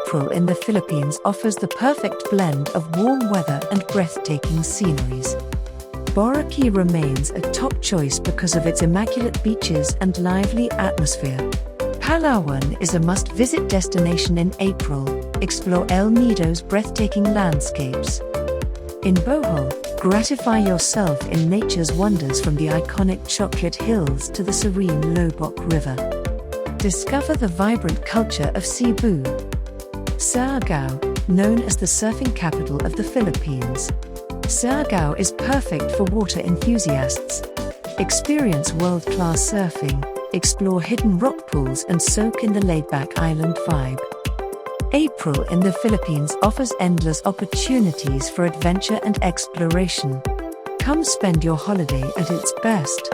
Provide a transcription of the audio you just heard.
April in the Philippines offers the perfect blend of warm weather and breathtaking sceneries. Boracay remains a top choice because of its immaculate beaches and lively atmosphere. Palawan is a must-visit destination in April. Explore El Nido's breathtaking landscapes. In Bohol, gratify yourself in nature's wonders from the iconic Chocolate Hills to the serene Lobok River. Discover the vibrant culture of Cebu. Siargao, known as the surfing capital of the Philippines. Siargao is perfect for water enthusiasts. Experience world-class surfing, explore hidden rock pools and soak in the laid-back island vibe. April in the Philippines offers endless opportunities for adventure and exploration. Come spend your holiday at its best.